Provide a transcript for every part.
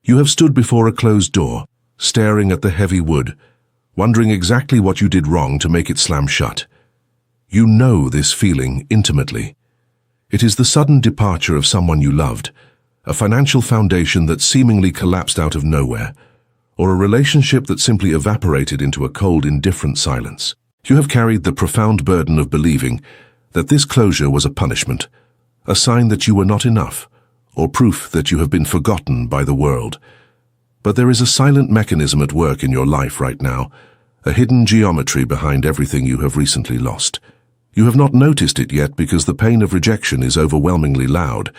You have stood before a closed door, staring at the heavy wood, wondering exactly what you did wrong to make it slam shut. You know this feeling intimately. It is the sudden departure of someone you loved, a financial foundation that seemingly collapsed out of nowhere, or a relationship that simply evaporated into a cold, indifferent silence. You have carried the profound burden of believing that this closure was a punishment, a sign that you were not enough, or proof that you have been forgotten by the world. But there is a silent mechanism at work in your life right now, a hidden geometry behind everything you have recently lost. You have not noticed it yet because the pain of rejection is overwhelmingly loud,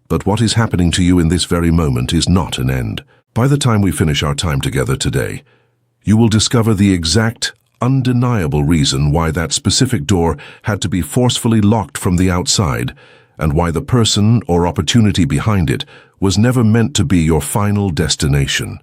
but what is happening to you in this very moment is not an end. By the time we finish our time together today, you will discover the exact, undeniable reason why that specific door had to be forcefully locked from the outside, and why the person or opportunity behind it was never meant to be your final destination.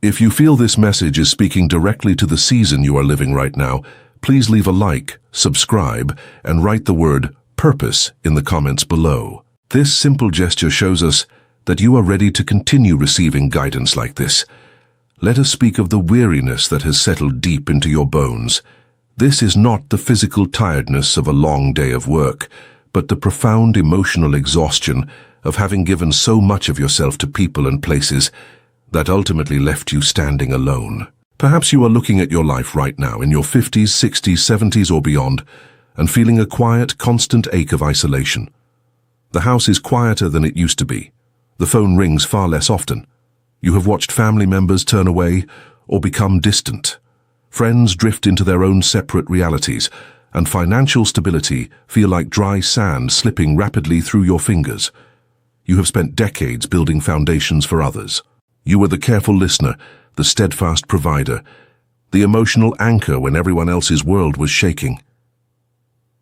If you feel this message is speaking directly to the season you are living right now, please leave a like, subscribe, and write the word purpose in the comments below. This simple gesture shows us that you are ready to continue receiving guidance like this. Let us speak of the weariness that has settled deep into your bones. This is not the physical tiredness of a long day of work, but the profound emotional exhaustion of having given so much of yourself to people and places that ultimately left you standing alone. Perhaps you are looking at your life right now in your 50s, 60s, 70s or beyond and feeling a quiet, constant ache of isolation. The house is quieter than it used to be. The phone rings far less often. You have watched family members turn away or become distant. Friends drift into their own separate realities, and financial stability feel like dry sand slipping rapidly through your fingers. You have spent decades building foundations for others. You were the careful listener, the steadfast provider, the emotional anchor when everyone else's world was shaking.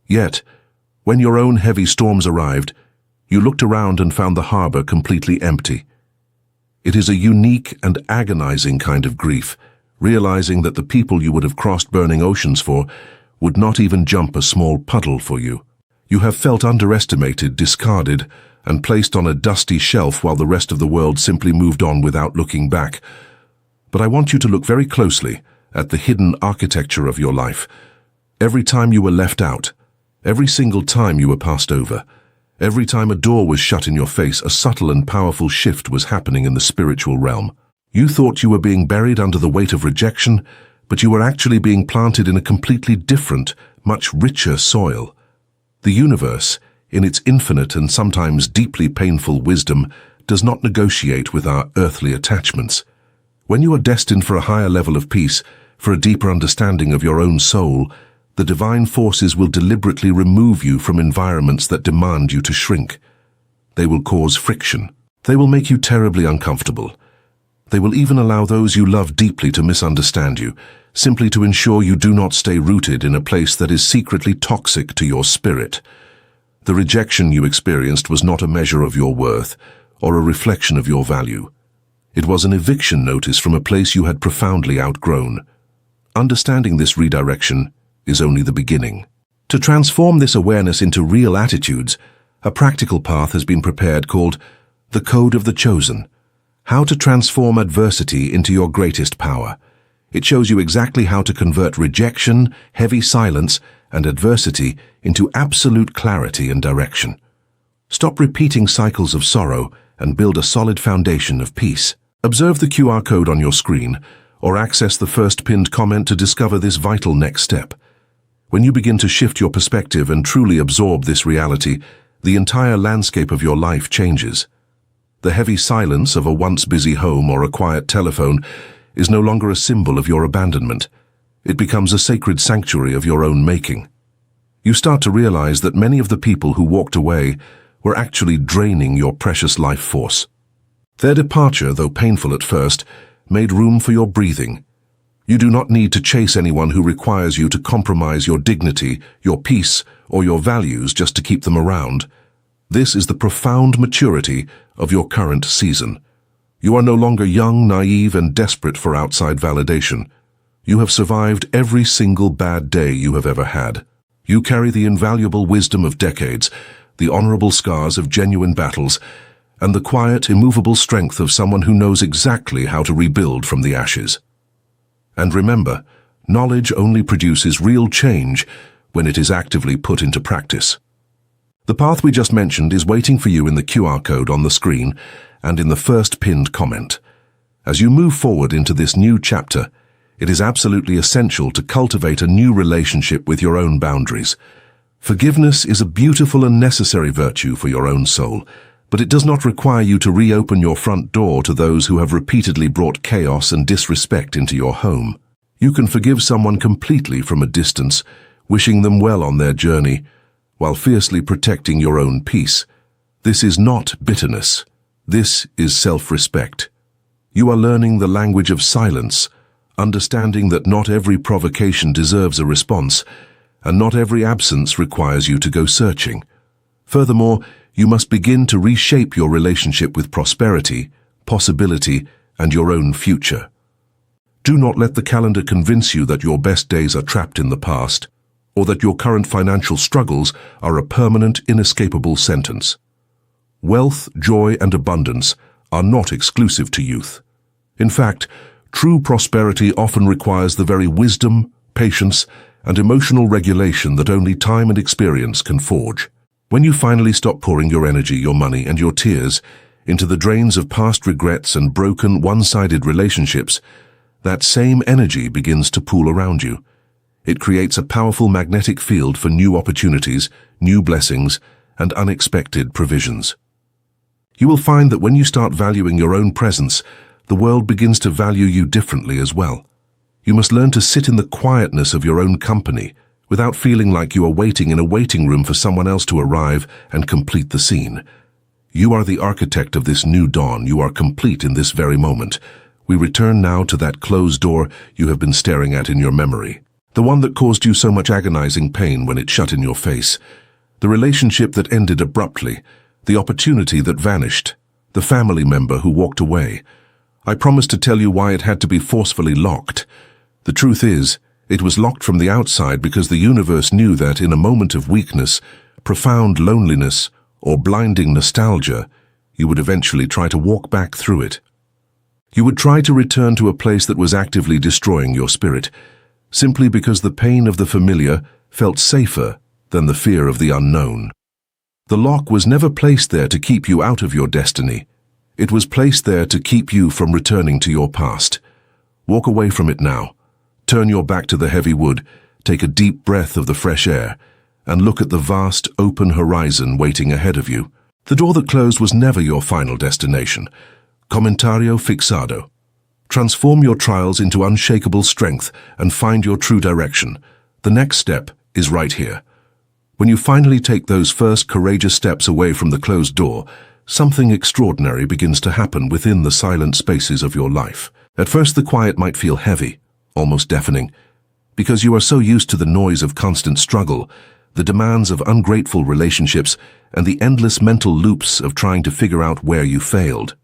Yet, when your own heavy storms arrived, you looked around and found the harbor completely empty. It is a unique and agonizing kind of grief, realizing that the people you would have crossed burning oceans for would not even jump a small puddle for you. You have felt underestimated, discarded, and placed on a dusty shelf while the rest of the world simply moved on without looking back. But I want you to look very closely at the hidden architecture of your life. Every time you were left out, every single time you were passed over, every time a door was shut in your face, a subtle and powerful shift was happening in the spiritual realm. You thought you were being buried under the weight of rejection, but you were actually being planted in a completely different, much richer soil. The universe, in its infinite and sometimes deeply painful wisdom, does not negotiate with our earthly attachments. When you are destined for a higher level of peace, for a deeper understanding of your own soul, the divine forces will deliberately remove you from environments that demand you to shrink. They will cause friction. They will make you terribly uncomfortable. They will even allow those you love deeply to misunderstand you, simply to ensure you do not stay rooted in a place that is secretly toxic to your spirit. The rejection you experienced was not a measure of your worth or a reflection of your value. It was an eviction notice from a place you had profoundly outgrown. Understanding this redirection is only the beginning. To transform this awareness into real attitudes, a practical path has been prepared called the Code of the Chosen. How to transform adversity into your greatest power. It shows you exactly how to convert rejection, heavy silence, and adversity into absolute clarity and direction. Stop repeating cycles of sorrow and build a solid foundation of peace. Observe the QR code on your screen or access the first pinned comment to discover this vital next step. When you begin to shift your perspective and truly absorb this reality, the entire landscape of your life changes. The heavy silence of a once busy home or a quiet telephone is no longer a symbol of your abandonment. It becomes a sacred sanctuary of your own making. You start to realize that many of the people who walked away were actually draining your precious life force. Their departure, though painful at first, made room for your breathing. You do not need to chase anyone who requires you to compromise your dignity, your peace, or your values just to keep them around. This is the profound maturity of your current season. You are no longer young, naive, and desperate for outside validation. You have survived every single bad day you have ever had. You carry the invaluable wisdom of decades, the honorable scars of genuine battles, and the quiet, immovable strength of someone who knows exactly how to rebuild from the ashes. And remember, knowledge only produces real change when it is actively put into practice. The path we just mentioned is waiting for you in the QR code on the screen and in the first pinned comment. As you move forward into this new chapter, it is absolutely essential to cultivate a new relationship with your own boundaries. Forgiveness is a beautiful and necessary virtue for your own soul, but it does not require you to reopen your front door to those who have repeatedly brought chaos and disrespect into your home. You can forgive someone completely from a distance, wishing them well on their journey, while fiercely protecting your own peace. This is not bitterness. This is self-respect. You are learning the language of silence, understanding that not every provocation deserves a response, and not every absence requires you to go searching. Furthermore, you must begin to reshape your relationship with prosperity, possibility, and your own future. Do not let the calendar convince you that your best days are trapped in the past, or that your current financial struggles are a permanent, inescapable sentence. Wealth, joy, and abundance are not exclusive to youth. In fact, true prosperity often requires the very wisdom, patience, and emotional regulation that only time and experience can forge. When you finally stop pouring your energy, your money, and your tears into the drains of past regrets and broken, one-sided relationships, that same energy begins to pool around you. It creates a powerful magnetic field for new opportunities, new blessings, and unexpected provisions. You will find that when you start valuing your own presence, the world begins to value you differently as well. You must learn to sit in the quietness of your own company, without feeling like you are waiting in a waiting room for someone else to arrive and complete the scene. You are the architect of this new dawn. You are complete in this very moment. We return now to that closed door you have been staring at in your memory. The one that caused you so much agonizing pain when it shut in your face. The relationship that ended abruptly. The opportunity that vanished. The family member who walked away. I promised to tell you why it had to be forcefully locked. The truth is, it was locked from the outside because the universe knew that in a moment of weakness, profound loneliness, or blinding nostalgia, you would eventually try to walk back through it. You would try to return to a place that was actively destroying your spirit, simply because the pain of the familiar felt safer than the fear of the unknown. The lock was never placed there to keep you out of your destiny. It was placed there to keep you from returning to your past. Walk away from it now. Turn your back to the heavy wood, take a deep breath of the fresh air, and look at the vast, open horizon waiting ahead of you. The door that closed was never your final destination. Comentario fixado. Transform your trials into unshakable strength and find your true direction. The next step is right here. When you finally take those first courageous steps away from the closed door, something extraordinary begins to happen within the silent spaces of your life. At first, the quiet might feel heavy, almost deafening, because you are so used to the noise of constant struggle, the demands of ungrateful relationships, and the endless mental loops of trying to figure out where you failed.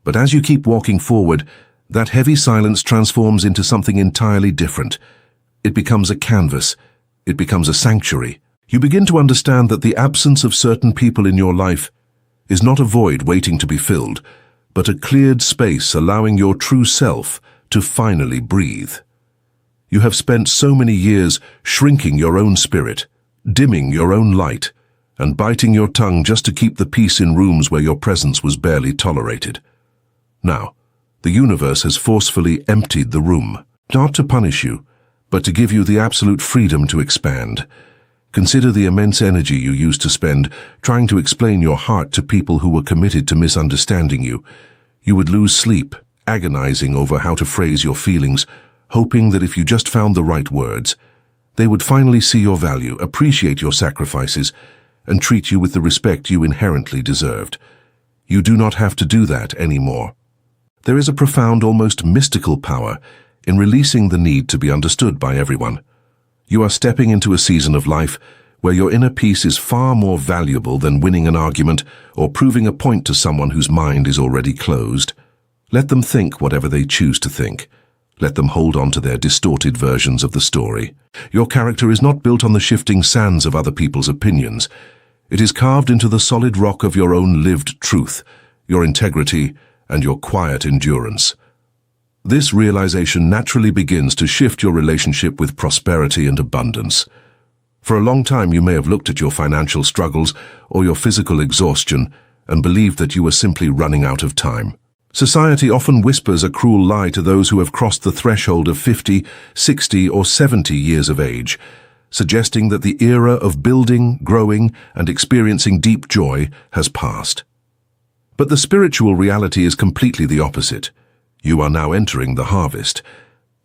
But as you keep walking forward, that heavy silence transforms into something entirely different. It becomes a canvas. It becomes a sanctuary. You begin to understand that the absence of certain people in your life is not a void waiting to be filled, but a cleared space allowing your true self to finally breathe. You have spent so many years shrinking your own spirit, dimming your own light, and biting your tongue just to keep the peace in rooms where your presence was barely tolerated. Now, the universe has forcefully emptied the room, not to punish you, but to give you the absolute freedom to expand. Consider the immense energy you used to spend trying to explain your heart to people who were committed to misunderstanding you. You would lose sleep, agonizing over how to phrase your feelings, hoping that if you just found the right words, they would finally see your value, appreciate your sacrifices, and treat you with the respect you inherently deserved. You do not have to do that anymore. There is a profound, almost mystical power in releasing the need to be understood by everyone. You are stepping into a season of life where your inner peace is far more valuable than winning an argument or proving a point to someone whose mind is already closed. Let them think whatever they choose to think. Let them hold on to their distorted versions of the story. Your character is not built on the shifting sands of other people's opinions. It is carved into the solid rock of your own lived truth, your integrity, and your quiet endurance. This realization naturally begins to shift your relationship with prosperity and abundance. For a long time, you may have looked at your financial struggles or your physical exhaustion and believed that you were simply running out of time. Society often whispers a cruel lie to those who have crossed the threshold of 50, 60, or 70 years of age, suggesting that the era of building, growing, and experiencing deep joy has passed. But the spiritual reality is completely the opposite. You are now entering the harvest.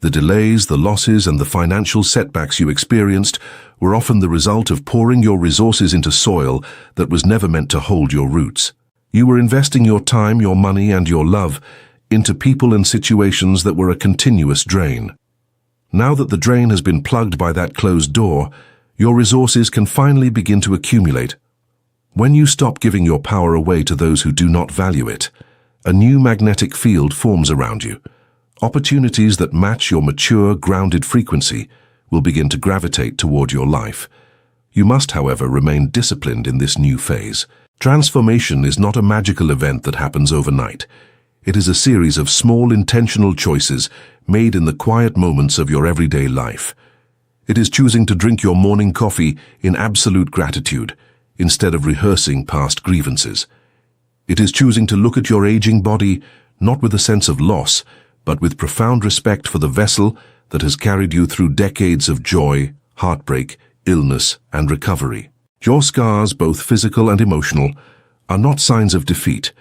The delays, the losses, and the financial setbacks you experienced were often the result of pouring your resources into soil that was never meant to hold your roots. You were investing your time, your money, and your love into people and situations that were a continuous drain. Now that the drain has been plugged by that closed door, your resources can finally begin to accumulate. When you stop giving your power away to those who do not value it, a new magnetic field forms around you. Opportunities that match your mature, grounded frequency will begin to gravitate toward your life. You must, however, remain disciplined in this new phase. Transformation is not a magical event that happens overnight. It is a series of small, intentional choices made in the quiet moments of your everyday life. It is choosing to drink your morning coffee in absolute gratitude, instead of rehearsing past grievances. It is choosing to look at your aging body not with a sense of loss, but with profound respect for the vessel that has carried you through decades of joy, heartbreak, illness, and recovery. Your scars, both physical and emotional, are not signs of defeat.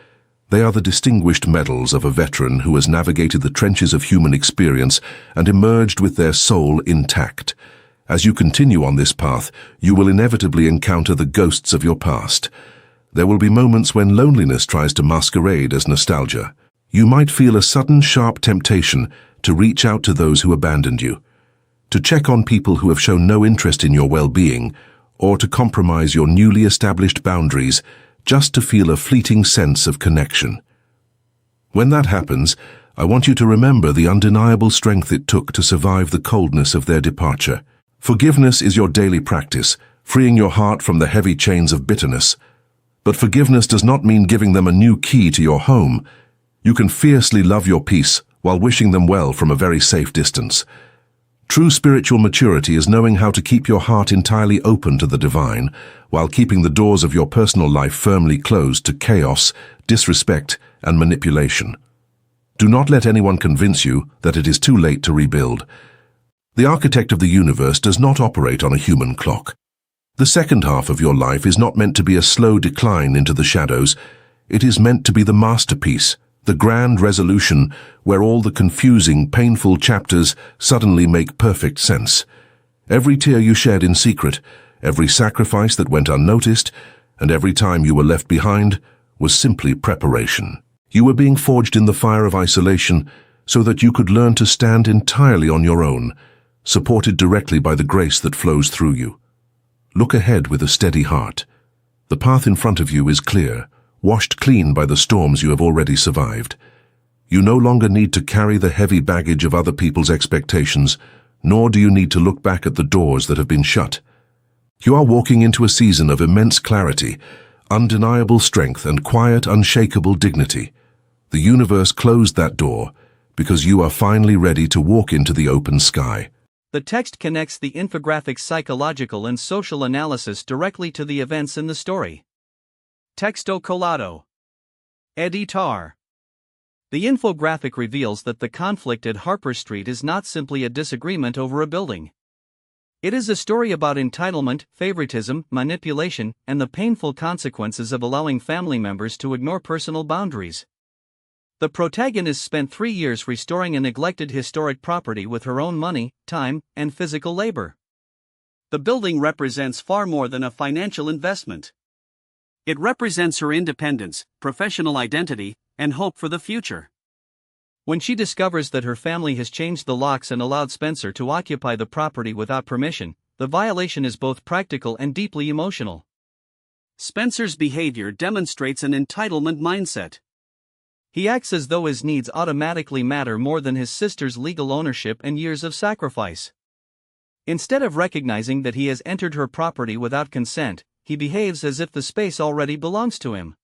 They are the distinguished medals of a veteran who has navigated the trenches of human experience and emerged with their soul intact. As you continue on this path, you will inevitably encounter the ghosts of your past. There will be moments when loneliness tries to masquerade as nostalgia. You might feel a sudden, sharp temptation to reach out to those who abandoned you, to check on people who have shown no interest in your well-being, or to compromise your newly established boundaries just to feel a fleeting sense of connection. When that happens, I want you to remember the undeniable strength it took to survive the coldness of their departure. Forgiveness is your daily practice, freeing your heart from the heavy chains of bitterness. But forgiveness does not mean giving them a new key to your home. You can fiercely love your peace while wishing them well from a very safe distance. True spiritual maturity is knowing how to keep your heart entirely open to the divine, while keeping the doors of your personal life firmly closed to chaos, disrespect, and manipulation. Do not let anyone convince you that it is too late to rebuild. The architect of the universe does not operate on a human clock. The second half of your life is not meant to be a slow decline into the shadows. It is meant to be the masterpiece, the grand resolution where all the confusing, painful chapters suddenly make perfect sense. Every tear you shed in secret, every sacrifice that went unnoticed, and every time you were left behind was simply preparation. You were being forged in the fire of isolation so that you could learn to stand entirely on your own, supported directly by the grace that flows through you. Look ahead with a steady heart. The path in front of you is clear, washed clean by the storms you have already survived. You no longer need to carry the heavy baggage of other people's expectations, nor do you need to look back at the doors that have been shut. You are walking into a season of immense clarity, undeniable strength, and quiet, unshakable dignity. The universe closed that door because you are finally ready to walk into the open sky. The text connects the infographic's psychological and social analysis directly to the events in the story. Texto colado. Editar. The infographic reveals that the conflict at Harper Street is not simply a disagreement over a building. It is a story about entitlement, favoritism, manipulation, and the painful consequences of allowing family members to ignore personal boundaries. The protagonist spent 3 years restoring a neglected historic property with her own money, time, and physical labor. The building represents far more than a financial investment. It represents her independence, professional identity, and hope for the future. When she discovers that her family has changed the locks and allowed Spencer to occupy the property without permission, the violation is both practical and deeply emotional. Spencer's behavior demonstrates an entitlement mindset. He acts as though his needs automatically matter more than his sister's legal ownership and years of sacrifice. Instead of recognizing that he has entered her property without consent, he behaves as if the space already belongs to him.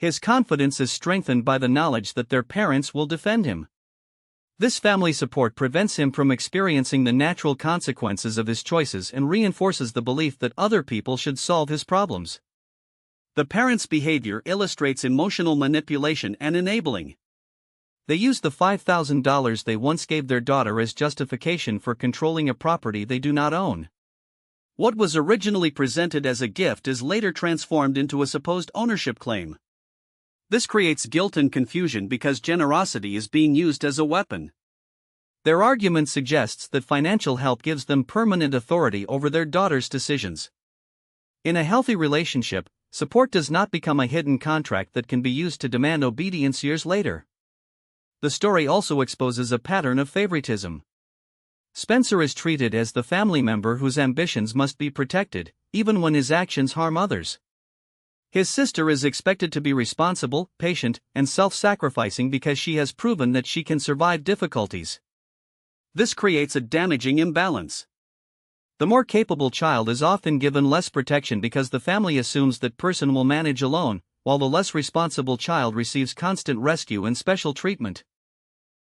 His confidence is strengthened by the knowledge that their parents will defend him. This family support prevents him from experiencing the natural consequences of his choices and reinforces the belief that other people should solve his problems. The parents' behavior illustrates emotional manipulation and enabling. They use the $5,000 they once gave their daughter as justification for controlling a property they do not own. What was originally presented as a gift is later transformed into a supposed ownership claim. This creates guilt and confusion because generosity is being used as a weapon. Their argument suggests that financial help gives them permanent authority over their daughter's decisions. In a healthy relationship, support does not become a hidden contract that can be used to demand obedience years later. The story also exposes a pattern of favoritism. Spencer is treated as the family member whose ambitions must be protected, even when his actions harm others. His sister is expected to be responsible, patient, and self-sacrificing because she has proven that she can survive difficulties. This creates a damaging imbalance. The more capable child is often given less protection because the family assumes that person will manage alone, while the less responsible child receives constant rescue and special treatment.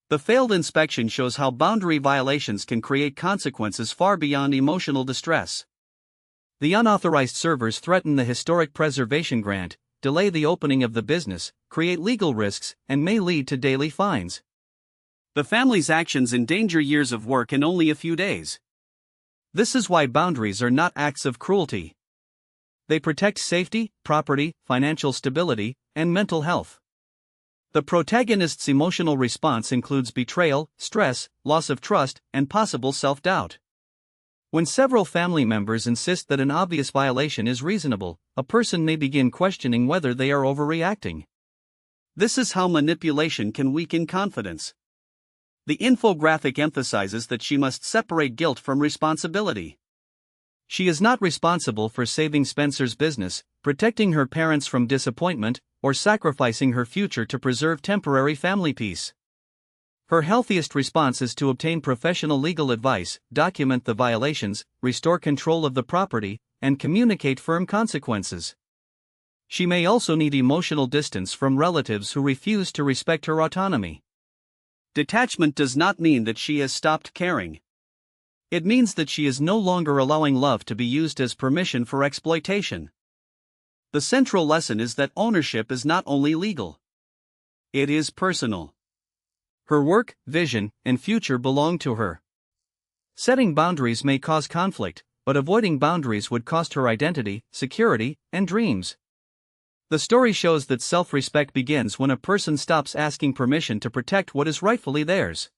The failed inspection shows how boundary violations can create consequences far beyond emotional distress. The unauthorized servers threaten the historic preservation grant, delay the opening of the business, create legal risks, and may lead to daily fines. The family's actions endanger years of work in only a few days. This is why boundaries are not acts of cruelty. They protect safety, property, financial stability, and mental health. The protagonist's emotional response includes betrayal, stress, loss of trust, and possible self-doubt. When several family members insist that an obvious violation is reasonable, a person may begin questioning whether they are overreacting. This is how manipulation can weaken confidence. The infographic emphasizes that she must separate guilt from responsibility. She is not responsible for saving Spencer's business, protecting her parents from disappointment, or sacrificing her future to preserve temporary family peace. Her healthiest response is to obtain professional legal advice, document the violations, restore control of the property, and communicate firm consequences. She may also need emotional distance from relatives who refuse to respect her autonomy. Detachment does not mean that she has stopped caring. It means that she is no longer allowing love to be used as permission for exploitation. The central lesson is that ownership is not only legal. It is personal. Her work, vision, and future belong to her. Setting boundaries may cause conflict, but avoiding boundaries would cost her identity, security, and dreams. The story shows that self-respect begins when a person stops asking permission to protect what is rightfully theirs.